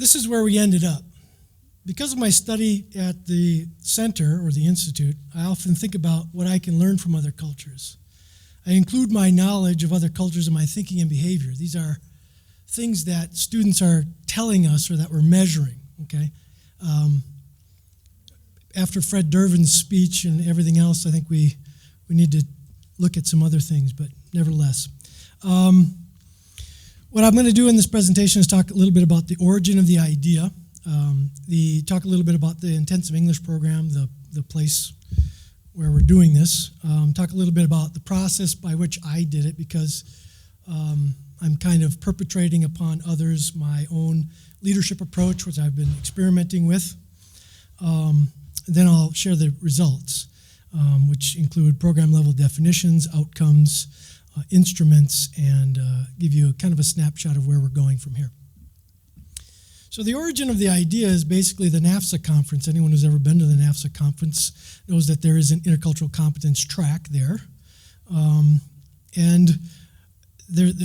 this is where we ended up. Because of my study at the center or the institute, I often think about what I can learn from other cultures. I include my knowledge of other cultures in my thinking and behavior. These are things that students are telling us or that we're measuring, okay? After Fred Dervin's speech and everything else, I think we need to look at some other things, but nevertheless. What I'm going to do in this presentation is talk a little bit about the origin of the idea, talk a little bit about the intensive English program, the place where we're doing this, talk a little bit about the process by which I did it, because I'm kind of perpetrating upon others my own leadership approach, which I've been experimenting with. Then I'll share the results, which include program level definitions, outcomes, instruments, and give you kind of a snapshot of where we're going from here. So the origin of the idea is basically the NAFSA conference. Anyone who's ever been to the NAFSA conference knows that there is an intercultural competence track there, and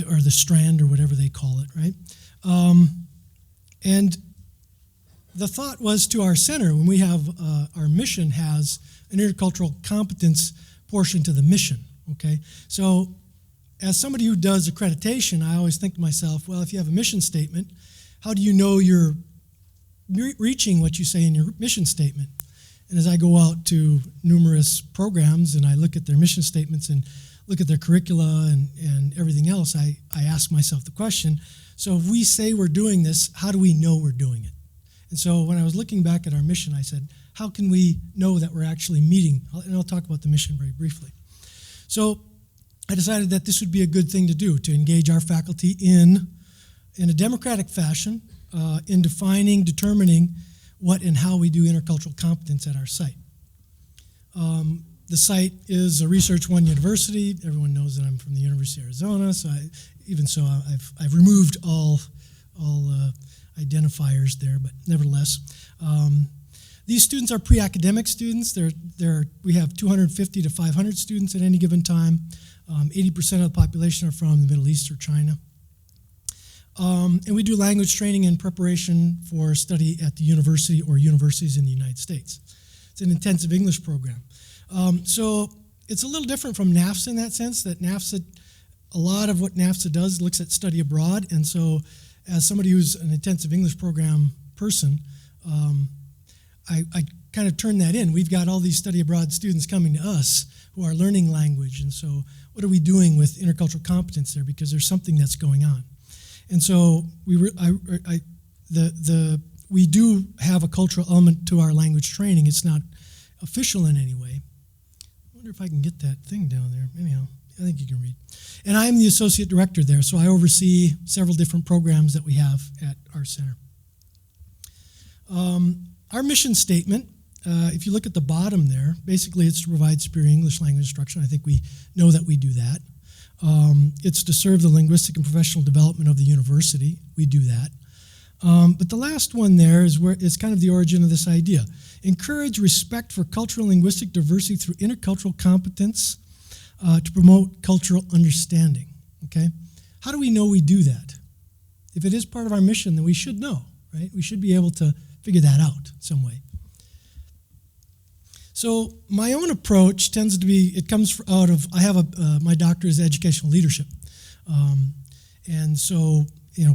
or the strand or whatever they call it, right? And the thought was to our center, when we have our mission has an intercultural competence portion to the mission, okay? So as somebody who does accreditation, I always think to myself, well, if you have a mission statement, how do you know you're reaching what you say in your mission statement? And as I go out to numerous programs and I look at their mission statements and look at their curricula and everything else, I ask myself the question, so if we say we're doing this, how do we know we're doing it? And so when I was looking back at our mission, I said, how can we know that we're actually meeting? And I'll talk about the mission very briefly. So I decided that this would be a good thing to do, to engage our faculty in a democratic fashion in determining what and how we do intercultural competence at our site. The site is a Research One University. Everyone knows that I'm from the University of Arizona, so I've removed all identifiers there, but nevertheless. These students are pre-academic students. We have 250 to 500 students at any given time. 80% of the population are from the Middle East or China. And we do language training in preparation for study at the university or universities in the United States. It's an intensive English program. So it's a little different from NAFSA in that sense, that a lot of what NAFSA does looks at study abroad, and so as somebody who's an intensive English program person, I kind of turn that in. We've got all these study abroad students coming to us who are learning language, and so what are we doing with intercultural competence there? Because there's something that's going on. And so we do have a cultural element to our language training. It's not official in any way. I wonder if I can get that thing down there. Anyhow, I think you can read. And I'm the associate director there, so I oversee several different programs that we have at our center. Our mission statement, if you look at the bottom there, basically it's to provide superior English language instruction. I think we know that we do that. It's to serve the linguistic and professional development of the university. We do that. But the last one there is kind of the origin of this idea. Encourage respect for cultural and linguistic diversity through intercultural competence to promote cultural understanding, okay? How do we know we do that? If it is part of our mission, then we should know, right? We should be able to figure that out some way. So my own approach tends to be, it comes out of, my doctorate is educational leadership. And so,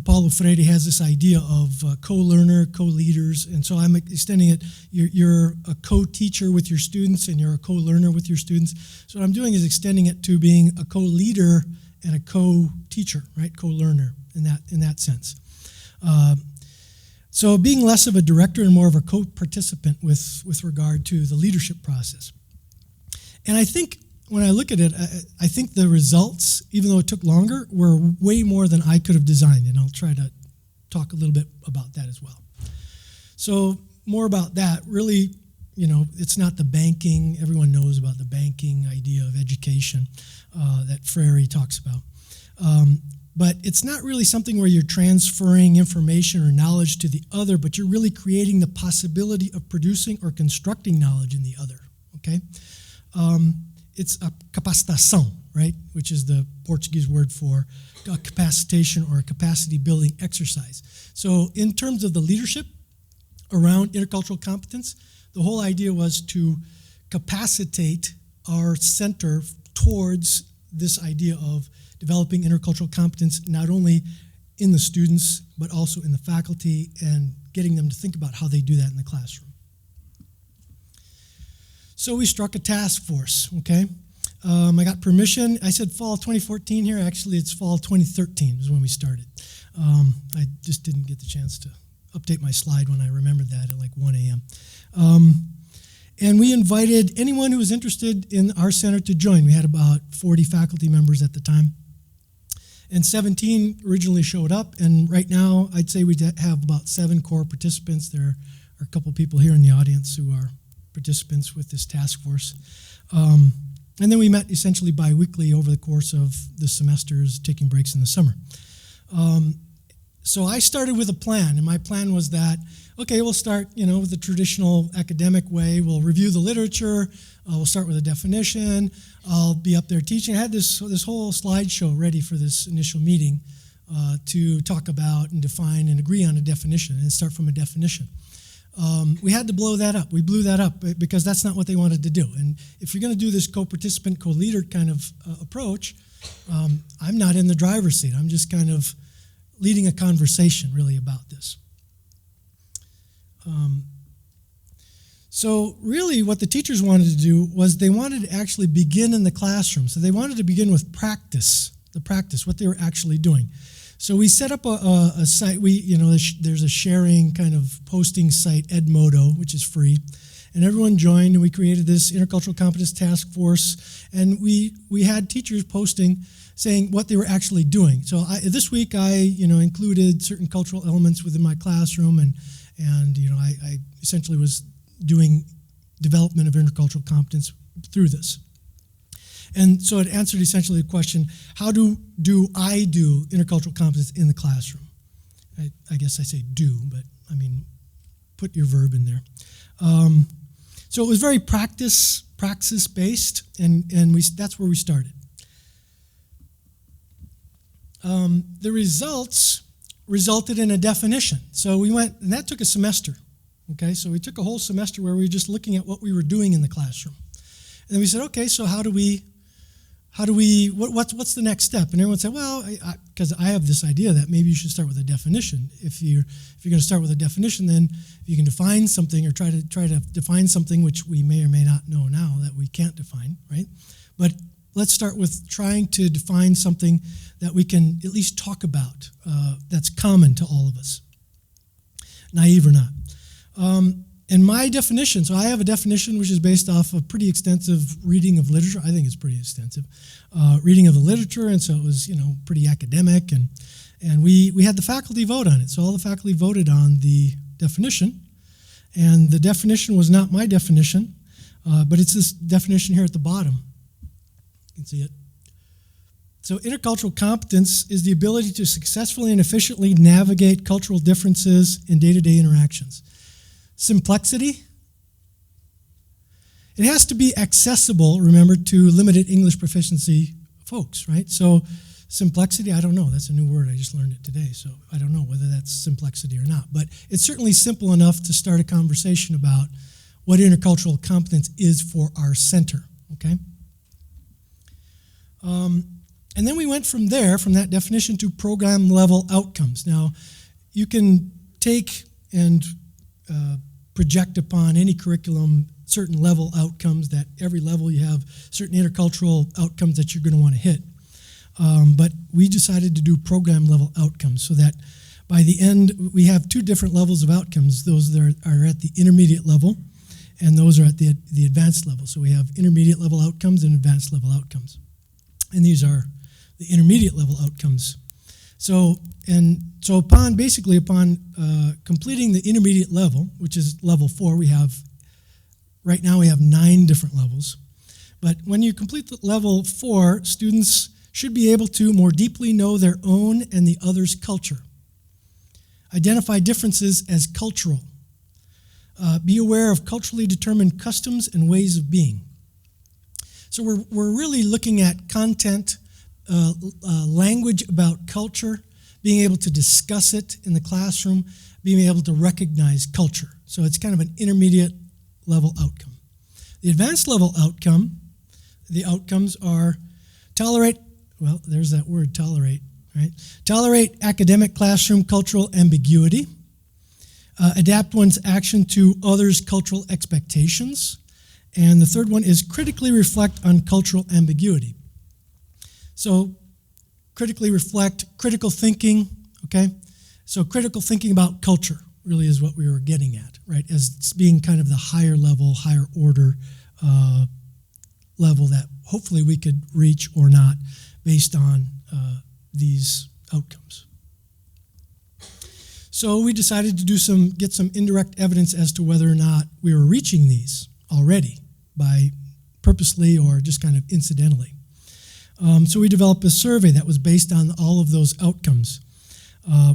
Paulo Freire has this idea of co-learner, co-leaders, and so I'm extending it. You're a co-teacher with your students and you're a co-learner with your students. So what I'm doing is extending it to being a co-leader and a co-teacher, right? Co-learner in that sense. So being less of a director and more of a co-participant with regard to the leadership process. And I think when I look at it, I think the results, even though it took longer, were way more than I could have designed, and I'll try to talk a little bit about that as well. So more about that, really, it's not the banking, everyone knows about the banking idea of education that Freire talks about. But it's not really something where you're transferring information or knowledge to the other, but you're really creating the possibility of producing or constructing knowledge in the other, okay? it's a capacitação, right? Which is the Portuguese word for a capacitation or a capacity building exercise. So in terms of the leadership around intercultural competence, the whole idea was to capacitate our center towards this idea of developing intercultural competence, not only in the students, but also in the faculty, and getting them to think about how they do that in the classroom. So we struck a task force, okay? I got permission. I said fall 2014 here. Actually, it's fall 2013 is when we started. I just didn't get the chance to update my slide when I remembered that at like 1 a.m. And we invited anyone who was interested in our center to join. We had about 40 faculty members at the time. And 17 originally showed up, and right now I'd say we have about 7 core participants. There are a couple people here in the audience who are participants with this task force. And then we met essentially bi-weekly over the course of the semesters, taking breaks in the summer. So I started with a plan, and my plan was that, okay, we'll start, with the traditional academic way. We'll review the literature. We'll start with a definition. I'll be up there teaching. I had this whole slideshow ready for this initial meeting to talk about and define and agree on a definition and start from a definition. We had to blow that up. We blew that up because that's not what they wanted to do. And if you're going to do this co-participant, co-leader kind of approach, I'm not in the driver's seat. I'm just kind of leading a conversation really about this. So really what the teachers wanted to do was they wanted to actually begin in the classroom. So they wanted to begin with practice, what they were actually doing. So we set up a site. There's a sharing kind of posting site, Edmodo, which is free. And everyone joined, and we created this Intercultural Competence Task Force. And we had teachers posting saying what they were actually doing. So this week I included certain cultural elements within my classroom, and I essentially was doing development of intercultural competence through this. And so it answered essentially the question, how do I do intercultural competence in the classroom? I guess I say do, but I mean, put your verb in there. So it was very praxis-based, and that's where we started. The results resulted in a definition. So we went, and that took a semester. Okay, so we took a whole semester where we were just looking at what we were doing in the classroom. And then we said, okay, so what's the next step? And everyone said, well, because I have this idea that maybe you should start with a definition. If you're going to start with a definition, then you can define something or try to define something which we may or may not know now that we can't define, right? But let's start with trying to define something that we can at least talk about that's common to all of us, naive or not. And my definition, so I have a definition which is based off a pretty extensive reading of literature. I think it's pretty extensive reading of the literature, and so it was pretty academic, and we had the faculty vote on it. So all the faculty voted on the definition, and the definition was not my definition, but it's this definition here at the bottom. You can see it. So intercultural competence is the ability to successfully and efficiently navigate cultural differences in day-to-day interactions. Simplexity. It has to be accessible, remember, to limited English proficiency folks, right? So simplexity, I don't know. That's a new word. I just learned it today, so I don't know whether that's simplexity or not. But it's certainly simple enough to start a conversation about what intercultural competence is for our center, okay? And then we went from there, from that definition, to program level outcomes. Now, you can take and project upon any curriculum certain level outcomes, that every level you have certain intercultural outcomes that you're going to want to hit. But we decided to do program level outcomes so that by the end we have 2 different levels of outcomes. Those that are at the intermediate level, and those are at the advanced level. So we have intermediate level outcomes and advanced level outcomes. And these are the intermediate level outcomes. So upon completing the intermediate level, which is level 4, right now we have 9 different levels. But when you complete the level 4, students should be able to more deeply know their own and the other's culture. Identify differences as cultural. Be aware of culturally determined customs and ways of being. So we're really looking at content, language about culture, being able to discuss it in the classroom, being able to recognize culture. So it's kind of an intermediate level outcome. The advanced level outcome, the outcomes are tolerate, well, there's that word, tolerate, right? Tolerate academic classroom cultural ambiguity, adapt one's action to others' cultural expectations, and the third one is critically reflect on cultural ambiguity. So critically reflect, critical thinking, okay? So critical thinking about culture really is what we were getting at, right? As being kind of the higher level, higher order level that hopefully we could reach or not based on these outcomes. So we decided to get some indirect evidence as to whether or not we were reaching these already by purposely or just kind of incidentally. So we developed a survey that was based on all of those outcomes,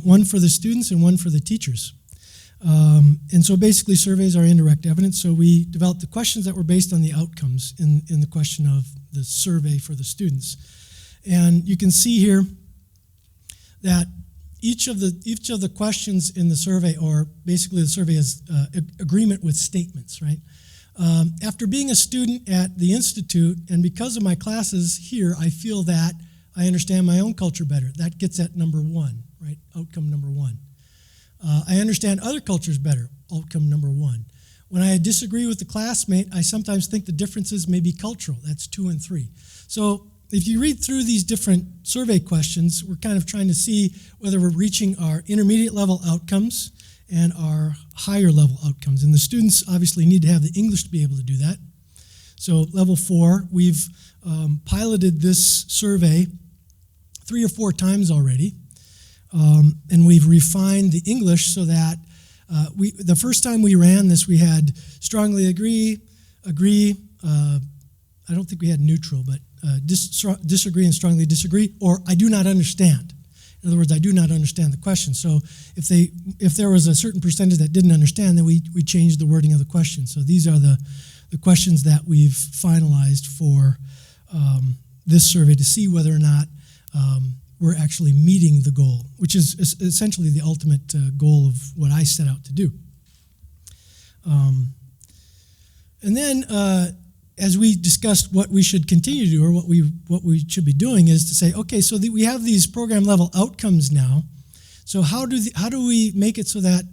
one for the students and one for the teachers. And so basically surveys are indirect evidence, so we developed the questions that were based on the outcomes in the question of the survey for the students. And you can see here that each of the questions in the survey, or basically the survey is agreement with statements, right? After being a student at the Institute, and because of my classes here, I feel that I understand my own culture better. That gets at number one, right? Outcome number one. I understand other cultures better, outcome number one. When I disagree with the classmate, I sometimes think the differences may be cultural. That's 2 and 3. So if you read through these different survey questions, we're kind of trying to see whether we're reaching our intermediate level outcomes and our higher level outcomes. And the students obviously need to have the English to be able to do that. So level 4, we've piloted this survey 3 or 4 times already. And we've refined the English so that the first time we ran this, we had strongly agree, I don't think we had neutral, but disagree and strongly disagree, or I do not understand. In other words, I do not understand the question. So if there was a certain percentage that didn't understand, then we changed the wording of the question. So these are the questions that we've finalized for this survey to see whether or not we're actually meeting the goal, which is essentially the ultimate goal of what I set out to do. And then as we discussed what we should continue to do, or what we should be doing, is to say, okay, so we have these program level outcomes now. So how do we make it so that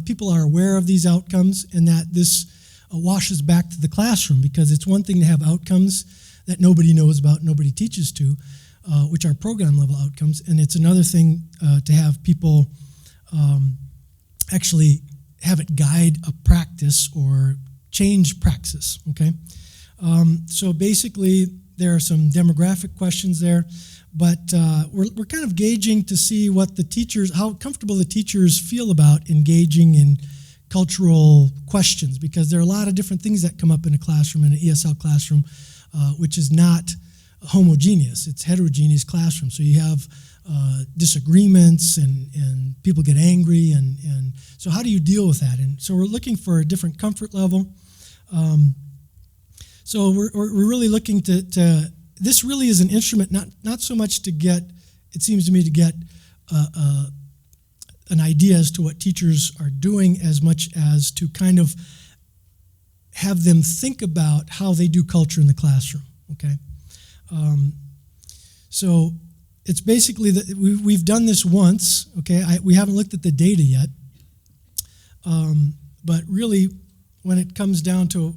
people are aware of these outcomes and that this washes back to the classroom? Because it's one thing to have outcomes that nobody knows about, nobody teaches to, which are program level outcomes, and it's another thing to have people actually have it guide a practice or change praxis, okay? So basically, there are some demographic questions there, but we're kind of gauging to see what the teachers, how comfortable the teachers feel about engaging in cultural questions, because there are a lot of different things that come up in a classroom, in an ESL classroom, which is not homogeneous. It's heterogeneous classroom. So you have disagreements and people get angry, and so how do you deal with that? And so we're looking for a different comfort level. So we're really looking to this really is an instrument not so much to get, it seems to me, to get an idea as to what teachers are doing, as much as to kind of have them think about how they do culture in the classroom, okay? So it's basically that we've done this once, okay? We haven't looked at the data yet, but really when it comes down to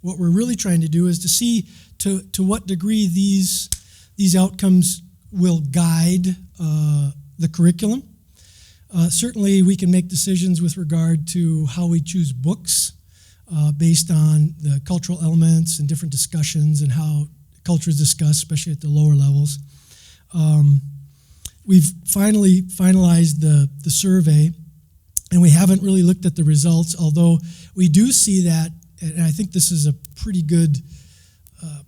what we're really trying to do is to see to what degree these outcomes will guide the curriculum. Certainly we can make decisions with regard to how we choose books based on the cultural elements and different discussions and how culture is discussed, especially at the lower levels. We've finally finalized the survey, and we haven't really looked at the results, although we do see that, and I think this is a pretty good,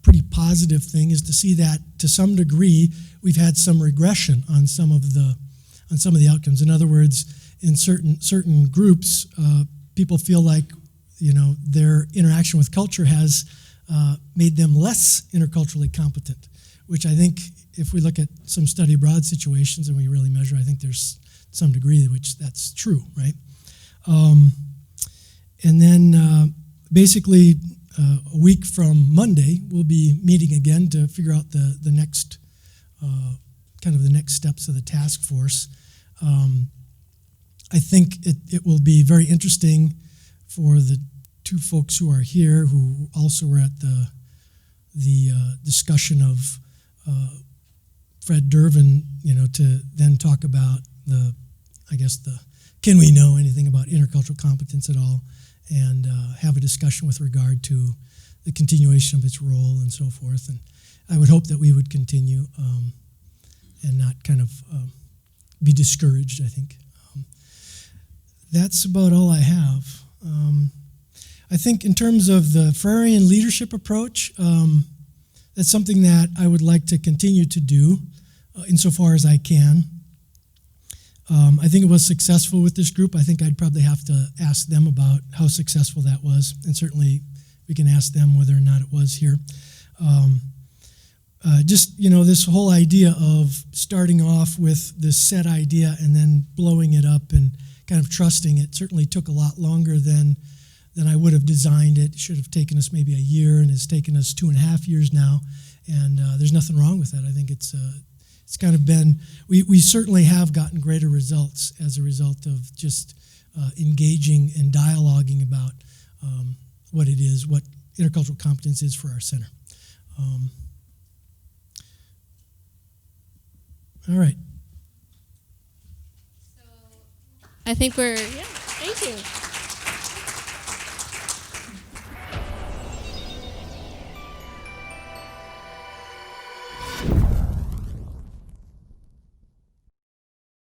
pretty positive thing, is to see that to some degree we've had some regression on some of the outcomes. In other words, in certain groups, people feel like their interaction with culture has made them less interculturally competent, which I think if we look at some study abroad situations and we really measure, I think there's some degree to which that's true, right? And then basically a week from Monday, we'll be meeting again to figure out the next, kind of the next steps of the task force. I think it will be very interesting for the two folks who are here, who also were at the discussion of Fred Durbin, to then talk about can we know anything about intercultural competence at all, and have a discussion with regard to the continuation of its role and so forth. And I would hope that we would continue and not kind of be discouraged, I think. That's about all I have. I think in terms of the FREIREAN leadership approach, that's something that I would like to continue to do insofar as I can. I think it was successful with this group. I think I'd probably have to ask them about how successful that was, and certainly we can ask them whether or not it was here. This whole idea of starting off with this set idea and then blowing it up and kind of trusting it certainly took a lot longer than I would have designed it. It should have taken us maybe a year, and it's taken us 2.5 years now, and there's nothing wrong with that. I think it's kind of been, we certainly have gotten greater results as a result of just engaging and dialoguing about what it is, what intercultural competence is for our center. All right. I think thank you.